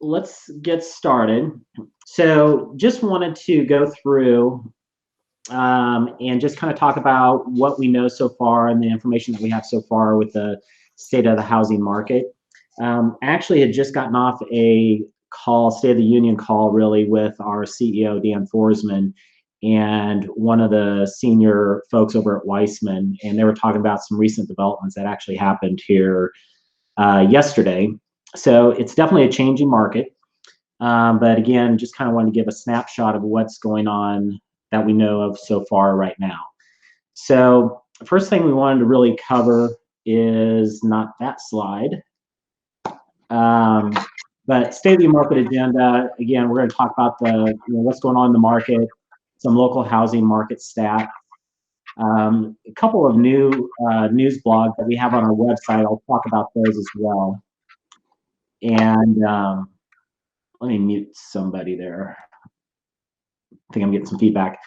let's get started. So just wanted to go through and just kind of talk about what we know so far and the information that we have so far with the state of the housing market. I actually had just gotten off a call, State of the Union call, really, with our CEO, Dan Forsman, and one of the senior folks over at Weissman, and they were talking about some recent developments that actually happened here yesterday. So it's definitely a changing market. But again, just kind of wanted to give a snapshot of what's going on that we know of so far right now. So the first thing we wanted to really cover is not that slide, but state of the market agenda. Again, we're going to talk about what's going on in the market, some local housing market stats, a couple of new news blogs that we have on our website. I'll talk about those as well. And let me mute somebody there. I think I'm getting some feedback.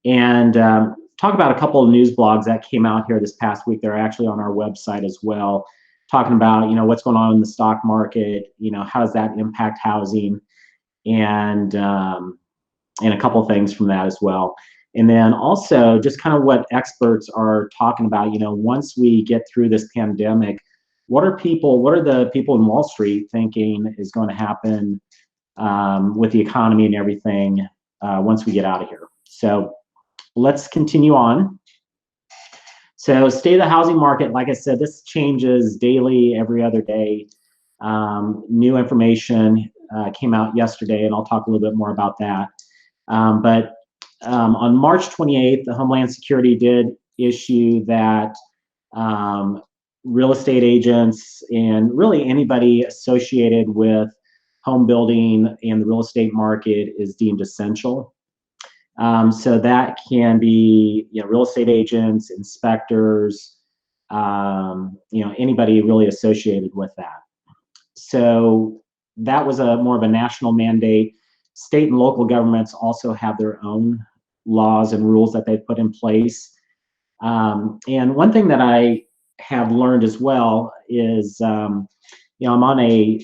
And talk about a couple of news blogs that came out here this past week. They're actually on our website as well, talking about what's going on in the stock market, how does that impact housing, and a couple of things from that as well. And then also just kind of what experts are talking about, once we get through this pandemic, what are the people in Wall Street thinking is going to happen with the economy and everything once we get out of here. So let's continue on. So state of the housing market, like I said, this changes daily, every other day. New information came out yesterday, and I'll talk a little bit more about that. But on March 28th, the Homeland Security did issue that real estate agents and really anybody associated with home building and the real estate market is deemed essential. So that can be, real estate agents, inspectors, anybody really associated with that. So that was more of a national mandate. State and local governments also have their own laws and rules that they put in place. And one thing that I have learned as well is, I'm on a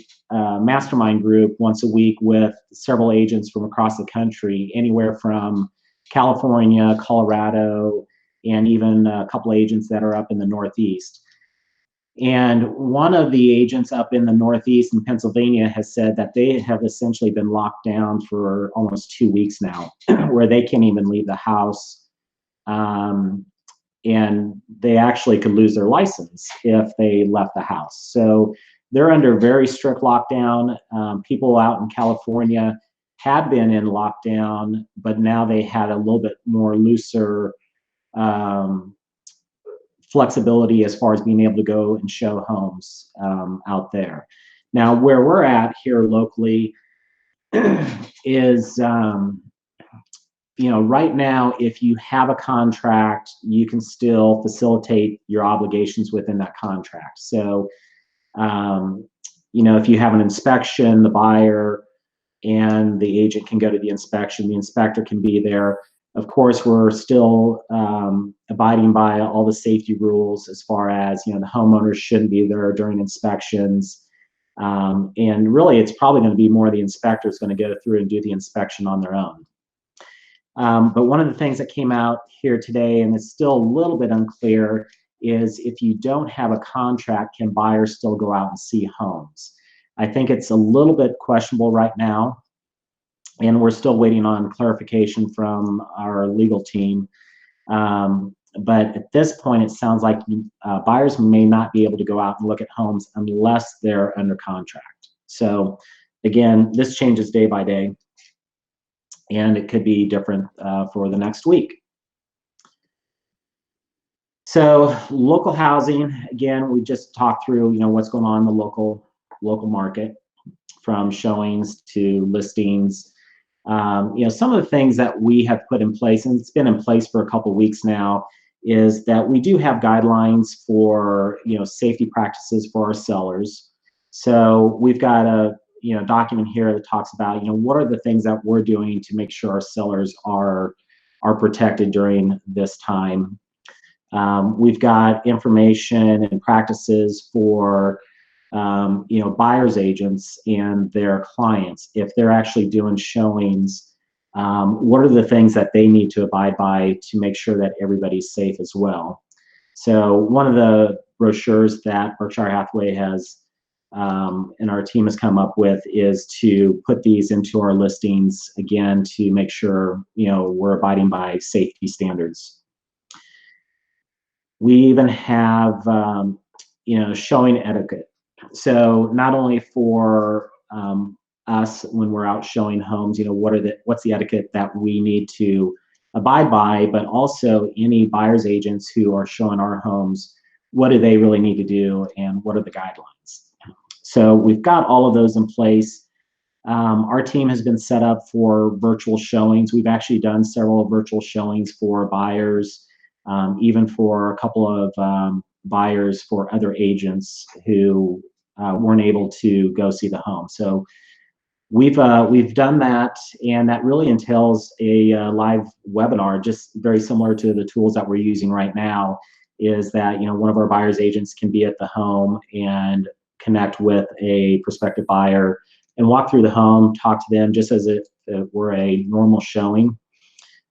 mastermind group once a week with several agents from across the country, anywhere from California, Colorado, and even a couple agents that are up in the Northeast. And one of the agents up in the Northeast in Pennsylvania has said that they have essentially been locked down for almost 2 weeks now, where they can't even leave the house. And they actually could lose their license if they left the house. So they're under very strict lockdown. People out in California had been in lockdown, but now they had a little bit more looser flexibility as far as being able to go and show homes out there. Now, where we're at here locally is, right now, if you have a contract, you can still facilitate your obligations within that contract. So, if you have an inspection, the buyer and the agent can go to the inspection, the inspector can be there. Of course, we're still abiding by all the safety rules as far as, the homeowners shouldn't be there during inspections. And really, it's probably going to be more the inspector's going to go through and do the inspection on their own. But one of the things that came out here today, and it's still a little bit unclear, is if you don't have a contract, can buyers still go out and see homes? I think it's a little bit questionable right now, and we're still waiting on clarification from our legal team. But at this point, it sounds like buyers may not be able to go out and look at homes unless they're under contract. So again, this changes day by day, and it could be different for the next week. So local housing, again, we just talked through, what's going on in the local market, from showings to listings. Some of the things that we have put in place, and it's been in place for a couple of weeks now, is that we do have guidelines for, safety practices for our sellers. So we've got a, document here that talks about, what are the things that we're doing to make sure our sellers are protected during this time. We've got information and practices for buyers agents and their clients, if they're actually doing showings, what are the things that they need to abide by to make sure that everybody's safe as well. So one of the brochures that Berkshire Hathaway has and our team has come up with is to put these into our listings again to make sure we're abiding by safety standards. We even have showing etiquette. So not only for us when we're out showing homes, what's the etiquette that we need to abide by, but also any buyer's agents who are showing our homes, what do they really need to do and what are the guidelines? So we've got all of those in place. Our team has been set up for virtual showings. We've actually done several virtual showings for buyers, even for a couple of buyers for other agents who weren't able to go see the home. So we've done that, and that really entails a live webinar, just very similar to the tools that we're using right now. Is that one of our buyers agents can be at the home and connect with a prospective buyer and walk through the home, talk to them just as if it were a normal showing.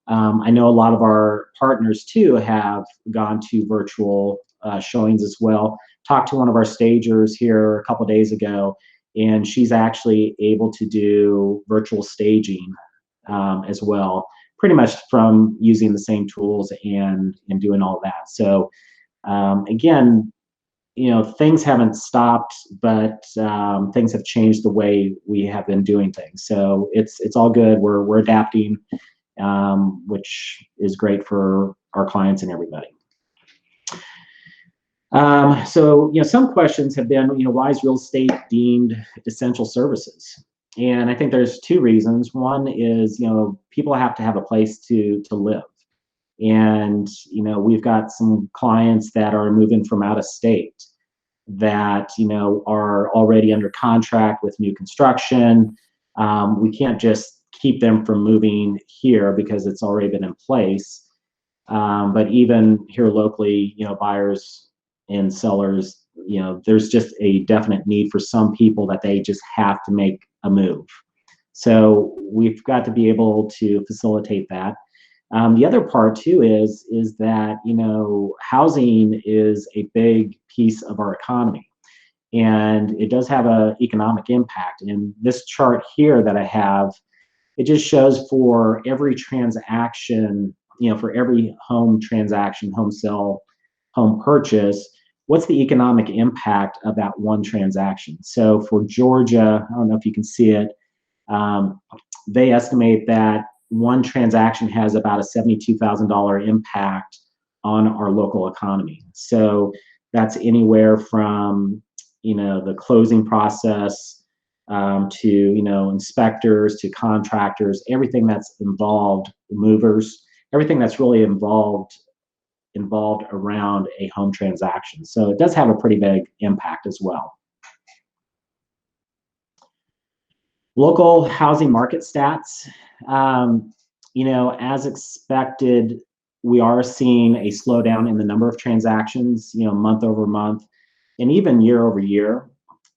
I know a lot of our partners too have gone to virtual showings as well. Talked to one of our stagers here a couple days ago, and she's actually able to do virtual staging as well, pretty much from using the same tools and doing all that. So again, things haven't stopped, but things have changed the way we have been doing things. So it's all good. We're adapting, which is great for our clients and everybody. So some questions have been, why is real estate deemed essential services? And I think there's two reasons. One is, people have to have a place to live. And, we've got some clients that are moving from out of state that, are already under contract with new construction. We can't just keep them from moving here because it's already been in place. But even here locally, buyers and sellers, there's just a definite need for some people that they just have to make a move. So we've got to be able to facilitate that. The other part too is that housing is a big piece of our economy, and it does have an economic impact. And this chart here that I have, it just shows for every transaction, for every home transaction, home sale, home purchase, what's the economic impact of that one transaction? So for Georgia, I don't know if you can see it, they estimate that one transaction has about a $72,000 impact on our local economy. So that's anywhere from, the closing process to, inspectors, to contractors, everything that's involved, movers, everything that's really involved around a home transaction. So it does have a pretty big impact as well. Local housing market stats. As expected, we are seeing a slowdown in the number of transactions, month over month, and even year over year.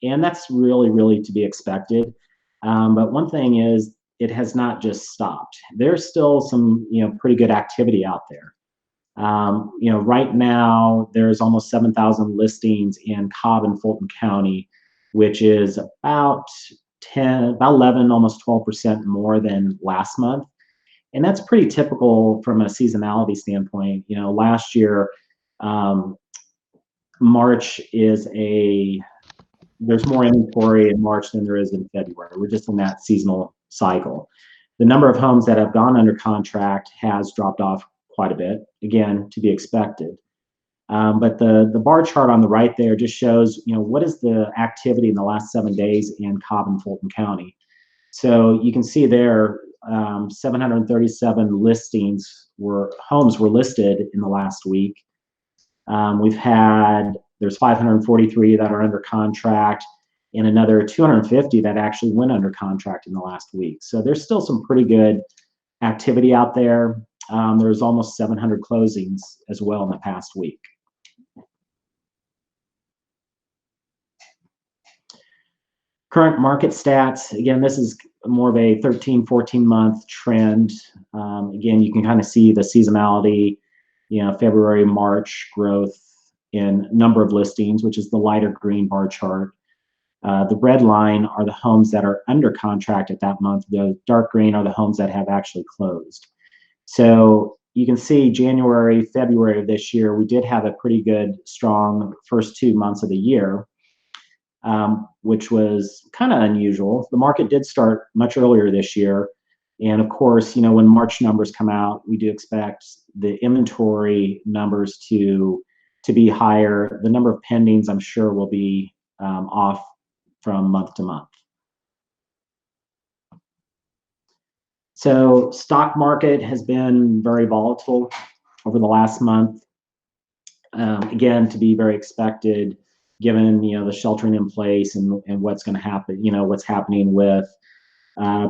And that's really, really to be expected. But one thing is, it has not just stopped. There's still some, pretty good activity out there. Right now, there's almost 7,000 listings in Cobb and Fulton County, which is about 11, almost 12% more than last month. And that's pretty typical from a seasonality standpoint. Last year, March there's more inventory in March than there is in February. We're just in that seasonal cycle. The number of homes that have gone under contract has dropped off quite a bit, again, to be expected. But the bar chart on the right there just shows, what is the activity in the last 7 days in Cobb and Fulton County. So you can see there, 737 homes were listed in the last week. There's 543 that are under contract, and another 250 that actually went under contract in the last week. So there's still some pretty good activity out there. There's almost 700 closings as well in the past week. Current market stats, again, this is more of a 13, 14-month trend. Again, you can kind of see the seasonality, February, March growth in number of listings, which is the lighter green bar chart. The red line are the homes that are under contract at that month. The dark green are the homes that have actually closed. So you can see January, February of this year, we did have a pretty good, strong first 2 months of the year, which was kind of unusual. The market did start much earlier this year. And of course, when March numbers come out, we do expect the inventory numbers to be higher. The number of pendings, I'm sure, will be off from month to month. So stock market has been very volatile over the last month. Again, to be very expected, given the sheltering in place and what's going to happen, what's happening with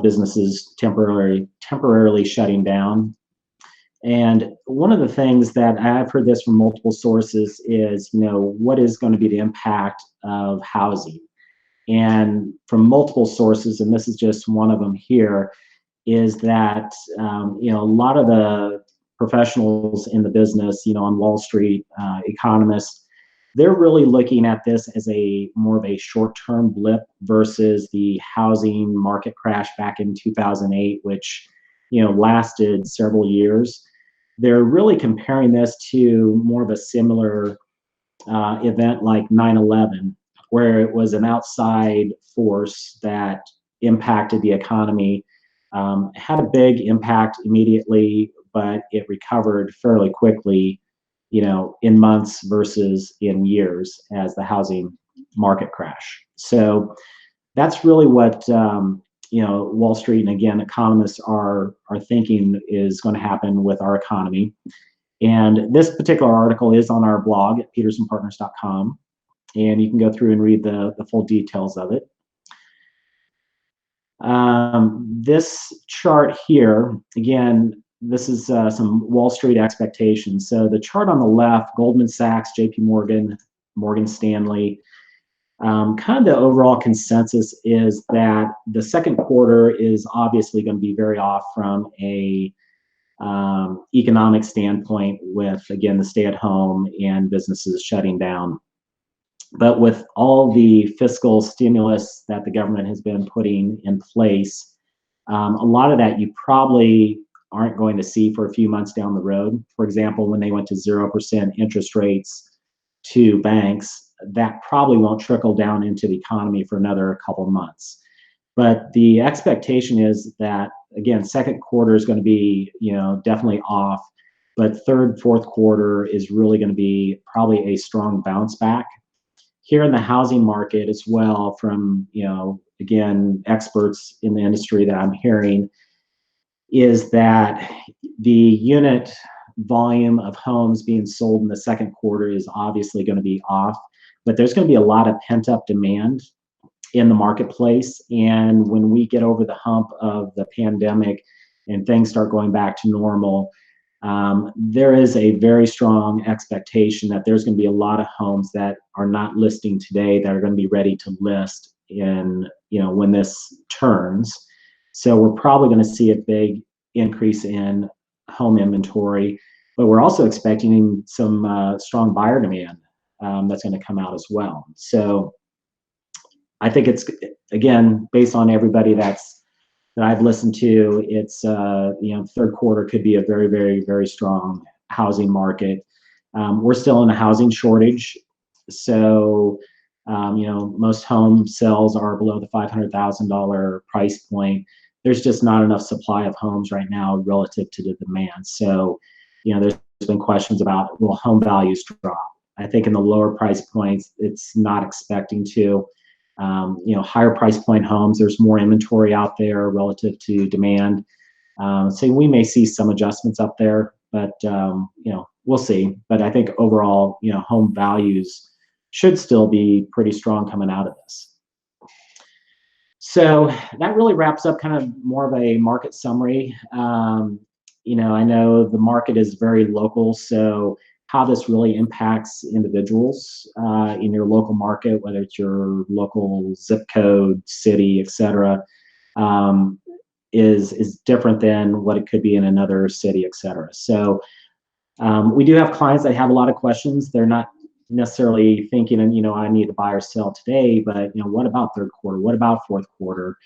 businesses temporarily shutting down. And one of the things that I've heard this from multiple sources is, what is going to be the impact of housing? And from multiple sources, and this is just one of them here, is that a lot of the professionals in the business, on Wall Street, economists, they're really looking at this as more of a short-term blip versus the housing market crash back in 2008, which lasted several years. They're really comparing this to more of a similar event like 9/11, where it was an outside force that impacted the economy, had a big impact immediately, but it recovered fairly quickly, in months versus in years as the housing market crash. So that's really what Wall Street and again economists are thinking is going to happen with our economy. And this particular article is on our blog at petersenpartners.com, and you can go through and read the full details of it. This chart here, again, this is some Wall Street expectations. So the chart on the left, Goldman Sachs, JP Morgan, Morgan Stanley, kind of the overall consensus is that the second quarter is obviously going to be very off from a economic standpoint with, again, the stay-at-home and businesses shutting down. But with all the fiscal stimulus that the government has been putting in place, a lot of that you probably aren't going to see for a few months down the road. For example, when they went to 0% interest rates to banks, that probably won't trickle down into the economy for another couple of months. But the expectation is that, again, second quarter is going to be, definitely off, but third, fourth quarter is really going to be probably a strong bounce back. Here in the housing market as well, from, again, experts in the industry that I'm hearing, is that the unit volume of homes being sold in the second quarter is obviously going to be off, but there's going to be a lot of pent-up demand in the marketplace. And when we get over the hump of the pandemic and things start going back to normal, there is a very strong expectation that there's going to be a lot of homes that are not listing today that are going to be ready to list in, when this turns. So we're probably going to see a big increase in home inventory, but we're also expecting some strong buyer demand that's going to come out as well. So I think it's, again, based on everybody that I've listened to, it's third quarter could be a very, very, very strong housing market. We're still in a housing shortage, so most home sales are below the $500,000 price point. There's just not enough supply of homes right now relative to the demand. So there's been questions about, will home values drop? I think in the lower price points, it's not expecting to. Higher price point homes, there's more inventory out there relative to demand. So we may see some adjustments up there, but we'll see. But I think overall, home values should still be pretty strong coming out of this. So that really wraps up kind of more of a market summary. I know the market is very local, so how this really impacts individuals in your local market, whether it's your local zip code, city, etc., is different than what it could be in another city, etc. So we do have clients that have a lot of questions. They're not necessarily thinking, I need to buy or sell today, but what about third quarter? What about fourth quarter?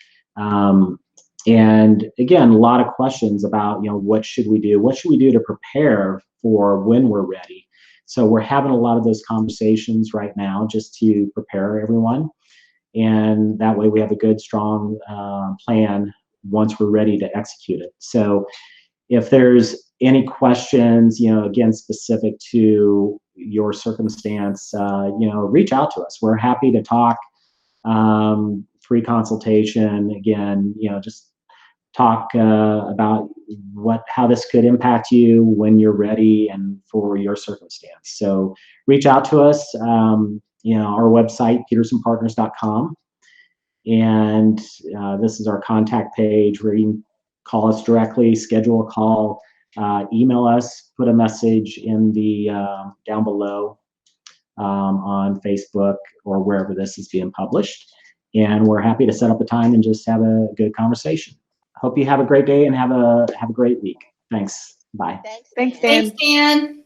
And again, a lot of questions about, what should we do? What should we do to prepare for when we're ready? So we're having a lot of those conversations right now just to prepare everyone. And that way we have a good, strong plan once we're ready to execute it. So if there's any questions, again, specific to your circumstance, reach out to us. We're happy to talk, free consultation. Again, just talk about how this could impact you when you're ready and for your circumstance. So reach out to us. Our website, petersenpartners.com. And this is our contact page where you can call us directly, schedule a call, email us, put a message in the down below on Facebook or wherever this is being published. And we're happy to set up a time and just have a good conversation. Hope you have a great day and have a great week. Thanks. Bye. Thanks, Dan. Thanks, Dan.